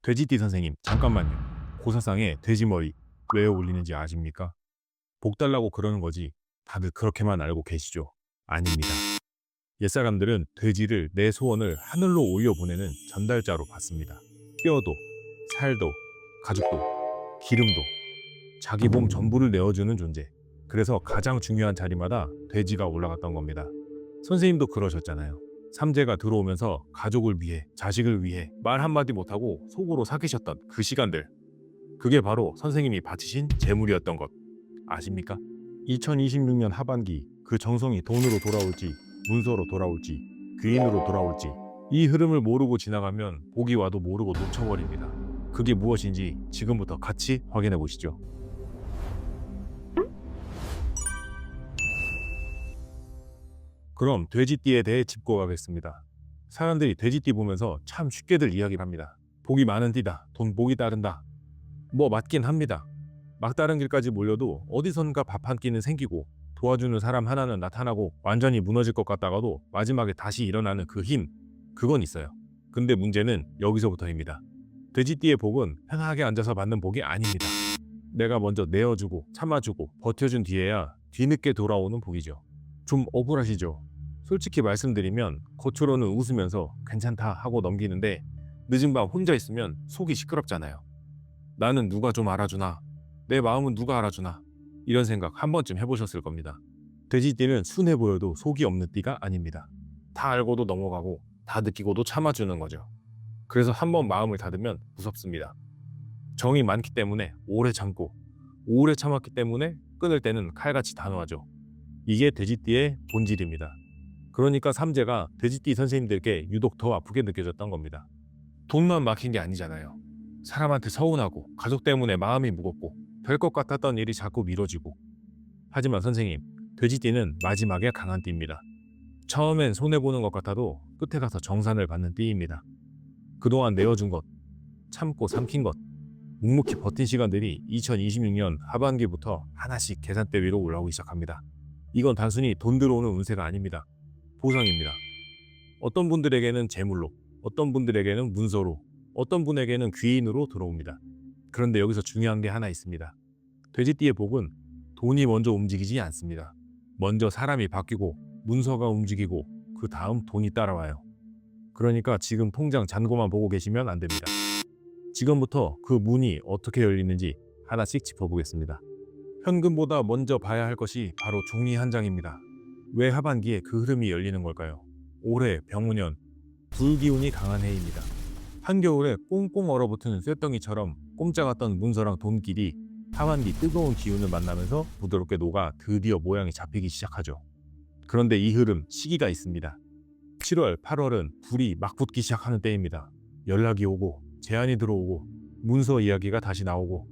돼지띠 선생님, 잠깐만요. 고사상에 돼지머리 왜 올리는지 아십니까? 복 달라고 그러는 거지. 다들 그렇게만 알고 계시죠? 아닙니다. 옛사람들은 돼지를 내 소원을 하늘로 올려보내는 전달자로 봤습니다. 뼈도, 살도, 가죽도, 기름도, 자기 몸 전부를 내어주는 존재. 그래서 가장 중요한 자리마다 돼지가 올라갔던 겁니다. 선생님도 그러셨잖아요. 삼재가 들어오면서 가족을 위해, 자식을 위해 말 한마디 못하고 속으로 삭히셨던 그 시간들. 그게 바로 선생님이 바치신 재물이었던 것 아십니까? 2026년 하반기 그 정성이 돈으로 돌아올지, 문서로 돌아올지, 귀인으로 돌아올지 이 흐름을 모르고 지나가면 복이 와도 모르고 놓쳐버립니다. 그게 무엇인지 지금부터 같이 확인해 보시죠. 그럼 돼지띠에 대해 짚고 가겠습니다. 사람들이 돼지띠 보면서 참 쉽게들 이야기를 합니다. 복이 많은 띠다. 돈 복이 따른다. 뭐 맞긴 합니다. 막다른 길까지 몰려도 어디선가 밥 한 끼는 생기고 도와주는 사람 하나는 나타나고 완전히 무너질 것 같다가도 마지막에 다시 일어나는 그 힘, 그건 있어요. 근데 문제는 여기서부터입니다. 돼지띠의 복은 편하게 앉아서 받는 복이 아닙니다. 내가 먼저 내어주고 참아주고 버텨준 뒤에야 뒤늦게 돌아오는 복이죠. 좀 억울하시죠? 솔직히 말씀드리면 겉으로는 웃으면서 괜찮다 하고 넘기는데 늦은 밤 혼자 있으면 속이 시끄럽잖아요. 나는 누가 좀 알아주나? 내 마음은 누가 알아주나? 이런 생각 한 번쯤 해보셨을 겁니다. 돼지띠는 순해 보여도 속이 없는 띠가 아닙니다. 다 알고도 넘어가고 다 느끼고도 참아주는 거죠. 그래서 한 번 마음을 닫으면 무섭습니다. 정이 많기 때문에 오래 참고 오래 참았기 때문에 끊을 때는 칼같이 단호하죠. 이게 돼지띠의 본질입니다. 그러니까 삼재가 돼지띠 선생님들께 유독 더 아프게 느껴졌던 겁니다. 돈만 막힌 게 아니잖아요. 사람한테 서운하고 가족 때문에 마음이 무겁고 될 것 같았던 일이 자꾸 미뤄지고. 하지만 선생님, 돼지띠는 마지막에 강한 띠입니다. 처음엔 손해보는 것 같아도 끝에 가서 정산을 받는 띠입니다. 그동안 내어준 것, 참고 삼킨 것, 묵묵히 버틴 시간들이 2026년 하반기부터 하나씩 계산대 위로 올라오기 시작합니다. 이건 단순히 돈 들어오는 운세가 아닙니다. 보상입니다. 어떤 분들에게는 재물로, 어떤 분들에게는 문서로, 어떤 분에게는 귀인으로 들어옵니다. 그런데 여기서 중요한 게 하나 있습니다. 돼지띠의 복은 돈이 먼저 움직이지 않습니다. 먼저 사람이 바뀌고 문서가 움직이고 그 다음 돈이 따라와요. 그러니까 지금 통장 잔고만 보고 계시면 안 됩니다. 지금부터 그 문이 어떻게 열리는지 하나씩 짚어보겠습니다. 현금보다 먼저 봐야 할 것이 바로 종이 한 장입니다. 왜 하반기에 그 흐름이 열리는 걸까요? 올해 병우년, 불기운이 강한 해입니다. 한겨울에 꽁꽁 얼어붙은 쇳덩이처럼 꼼짝았던 문서랑 돈길이 하반기 뜨거운 기운을 만나면서 부드럽게 녹아 드디어 모양이 잡히기 시작하죠. 그런데 이 흐름 시기가 있습니다. 7월, 8월은 불이 막 붙기 시작하는 때입니다. 연락이 오고 제안이 들어오고 문서 이야기가 다시 나오고.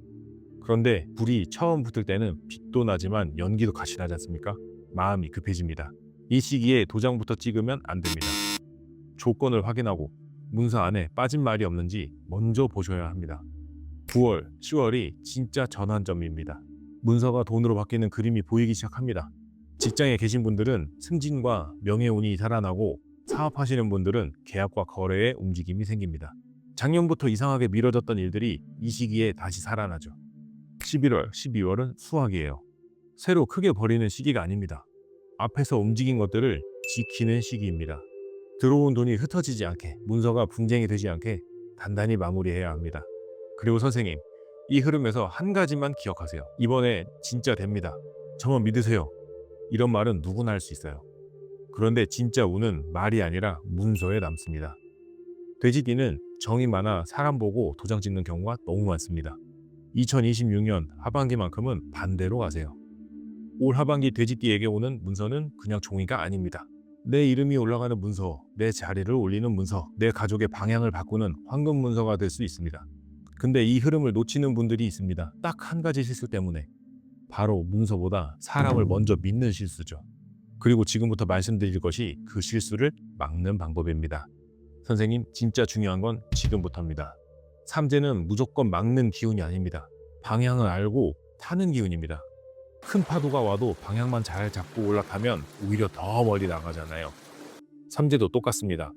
그런데 불이 처음 붙을 때는 빛도 나지만 연기도 같이 나지 않습니까? 마음이 급해집니다. 이 시기에 도장부터 찍으면 안 됩니다. 조건을 확인하고 문서 안에 빠진 말이 없는지 먼저 보셔야 합니다. 9월, 10월이 진짜 전환점입니다. 문서가 돈으로 바뀌는 그림이 보이기 시작합니다. 직장에 계신 분들은 승진과 명예운이 살아나고 사업하시는 분들은 계약과 거래에 움직임이 생깁니다. 작년부터 이상하게 미뤄졌던 일들이 이 시기에 다시 살아나죠. 11월, 12월은 수확이에요. 새로 크게 벌이는 시기가 아닙니다. 앞에서 움직인 것들을 지키는 시기입니다. 들어온 돈이 흩어지지 않게, 문서가 분쟁이 되지 않게 단단히 마무리해야 합니다. 그리고 선생님, 이 흐름에서 한 가지만 기억하세요. 이번에 진짜 됩니다. 저만 믿으세요. 이런 말은 누구나 할 수 있어요. 그런데 진짜 운은 말이 아니라 문서에 남습니다. 돼지띠는 정이 많아 사람 보고 도장 찍는 경우가 너무 많습니다. 2026년 하반기만큼은 반대로 가세요. 올 하반기 돼지띠에게 오는 문서는 그냥 종이가 아닙니다. 내 이름이 올라가는 문서, 내 자리를 올리는 문서, 내 가족의 방향을 바꾸는 황금 문서가 될 수 있습니다. 근데 이 흐름을 놓치는 분들이 있습니다. 딱 한 가지 실수 때문에. 바로 문서보다 사람을 먼저 믿는 실수죠. 그리고 지금부터 말씀드릴 것이 그 실수를 막는 방법입니다. 선생님, 진짜 중요한 건 지금부터입니다. 삼재는 무조건 막는 기운이 아닙니다. 방향을 알고 타는 기운입니다. 큰 파도가 와도 방향만 잘 잡고 올라가면 오히려 더 멀리 나가잖아요. 삼재도 똑같습니다.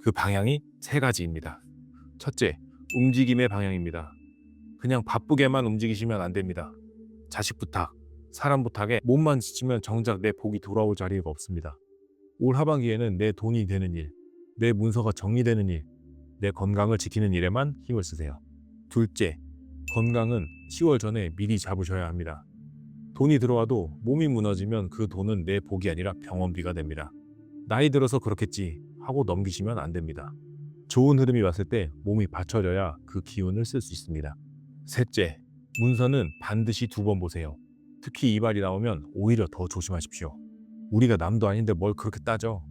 그 방향이 세 가지입니다. 첫째, 움직임의 방향입니다. 그냥 바쁘게만 움직이시면 안 됩니다. 자식 부탁, 사람 부탁에 몸만 지치면 정작 내 복이 돌아올 자리가 없습니다. 올 하반기에는 내 돈이 되는 일, 내 문서가 정리되는 일, 내 건강을 지키는 일에만 힘을 쓰세요. 둘째, 건강은 10월 전에 미리 잡으셔야 합니다. 돈이 들어와도 몸이 무너지면 그 돈은 내 복이 아니라 병원비가 됩니다. 나이 들어서 그렇겠지 하고 넘기시면 안 됩니다. 좋은 흐름이 왔을 때 몸이 받쳐져야 그 기운을 쓸 수 있습니다. 셋째, 문서는 반드시 2번 보세요. 특히 이발이 나오면 오히려 더 조심하십시오. 우리가 남도 아닌데 뭘 그렇게 따져.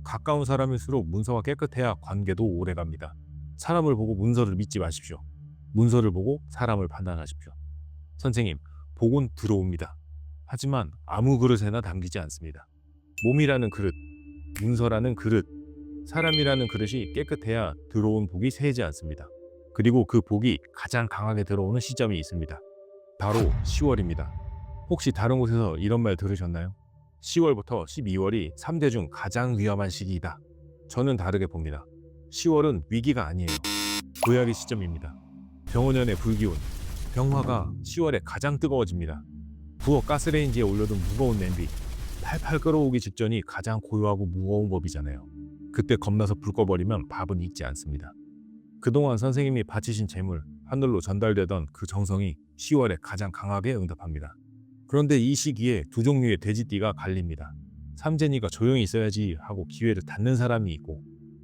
가까운 사람일수록 문서가 깨끗해야 관계도 오래갑니다. 사람을 보고 문서를 믿지 마십시오. 문서를 보고 사람을 판단하십시오. 선생님, 복은 들어옵니다. 하지만 아무 그릇에나 담기지 않습니다. 몸이라는 그릇, 문서라는 그릇, 사람이라는 그릇이 깨끗해야 들어온 복이 새지 않습니다. 그리고 그 복이 가장 강하게 들어오는 시점이 있습니다. 바로 10월입니다. 혹시 다른 곳에서 이런 말 들으셨나요? 10월부터 12월이 3대 중 가장 위험한 시기이다. 저는 다르게 봅니다. 10월은 위기가 아니에요. 도약의 시점입니다. 병원연의 불기운, 병화가 10월에 가장 뜨거워집니다. 부엌 가스레인지에 올려둔 무거운 냄비, 팔팔 끓어오기 직전이 가장 고요하고 무거운 법이잖아요. 그때 겁나서 불 꺼버리면 밥은 익지 않습니다. 그동안 선생님이 바치신 재물, 하늘로 전달되던 그 정성이 10월에 가장 강하게 응답합니다. 그런데 이 시기에 두 종류의 돼지띠가 갈립니다. 삼재니가 조용히 있어야지 하고 기회를 닫는 사람이 있고,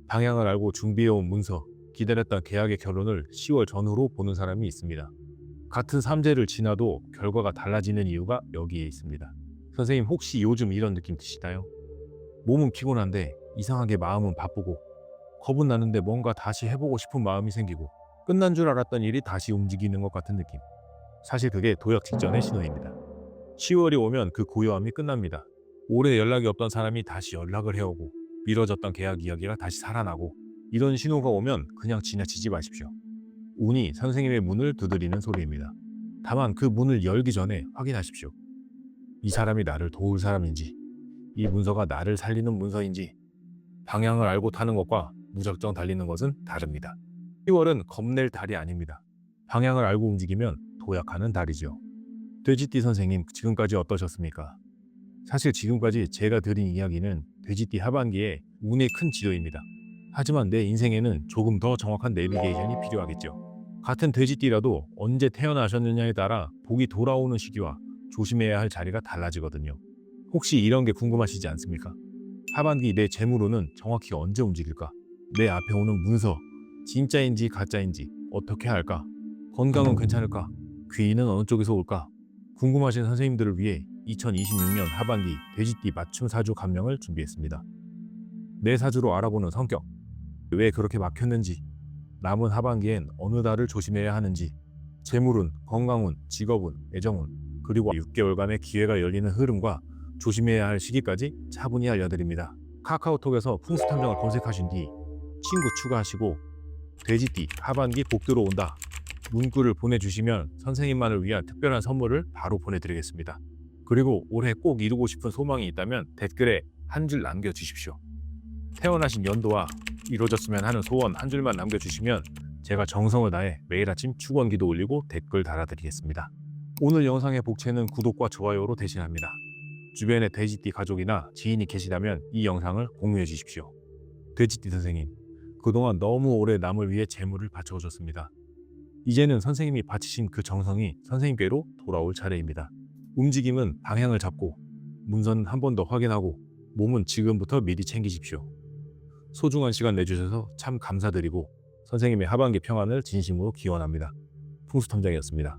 방향을 알고 준비해온 문서, 기다렸던 계약의 결론을 10월 전후로 보는 사람이 있습니다. 같은 삼재를 지나도 결과가 달라지는 이유가 여기에 있습니다. 선생님, 혹시 요즘 이런 느낌 드시나요? 몸은 피곤한데 이상하게 마음은 바쁘고, 겁은 나는데 뭔가 다시 해보고 싶은 마음이 생기고, 끝난 줄 알았던 일이 다시 움직이는 것 같은 느낌. 사실 그게 도약 직전의 신호입니다. 10월이 오면 그 고요함이 끝납니다. 오래 연락이 없던 사람이 다시 연락을 해오고, 미뤄졌던 계약 이야기가 다시 살아나고, 이런 신호가 오면 그냥 지나치지 마십시오. 운이 선생님의 문을 두드리는 소리입니다. 다만 그 문을 열기 전에 확인하십시오. 이 사람이 나를 도울 사람인지, 이 문서가 나를 살리는 문서인지. 방향을 알고 타는 것과 무작정 달리는 것은 다릅니다. 10월은 겁낼 달이 아닙니다. 방향을 알고 움직이면 도약하는 달이죠. 돼지띠 선생님, 지금까지 어떠셨습니까? 사실 지금까지 제가 드린 이야기는 돼지띠 하반기에 운의 큰 지도입니다. 하지만 내 인생에는 조금 더 정확한 내비게이션이 필요하겠죠. 같은 돼지띠라도 언제 태어나셨느냐에 따라 복이 돌아오는 시기와 조심해야 할 자리가 달라지거든요. 혹시 이런 게 궁금하시지 않습니까? 하반기 내 재물운은 정확히 언제 움직일까? 내 앞에 오는 문서, 진짜인지 가짜인지 어떻게 할까? 건강은 괜찮을까? 귀인은 어느 쪽에서 올까? 궁금하신 선생님들을 위해 2026년 하반기 돼지띠 맞춤 사주 감명을 준비했습니다. 내 사주로 알아보는 성격, 왜 그렇게 막혔는지, 남은 하반기엔 어느 달을 조심해야 하는지, 재물운, 건강운, 직업운, 애정운, 그리고 6개월간의 기회가 열리는 흐름과 조심해야 할 시기까지 차분히 알려드립니다. 카카오톡에서 풍수탐정을 검색하신 뒤 친구 추가하시고 돼지띠 하반기 복 들어온다 문구를 보내주시면 선생님만을 위한 특별한 선물을 바로 보내드리겠습니다. 그리고 올해 꼭 이루고 싶은 소망이 있다면 댓글에 한 줄 남겨주십시오. 태어나신 연도와 이루어졌으면 하는 소원 한 줄만 남겨주시면 제가 정성을 다해 매일 아침 축원기도 올리고 댓글 달아드리겠습니다. 오늘 영상의 복채는 구독과 좋아요로 대신합니다. 주변에 돼지띠 가족이나 지인이 계시다면 이 영상을 공유해 주십시오. 돼지띠 선생님, 그동안 너무 오래 남을 위해 재물을 바쳐오셨습니다. 이제는 선생님이 바치신 그 정성이 선생님께로 돌아올 차례입니다. 움직임은 방향을 잡고, 문서는 한 번 더 확인하고, 몸은 지금부터 미리 챙기십시오. 소중한 시간 내주셔서 참 감사드리고 선생님의 하반기 평안을 진심으로 기원합니다. 풍수탐정이었습니다.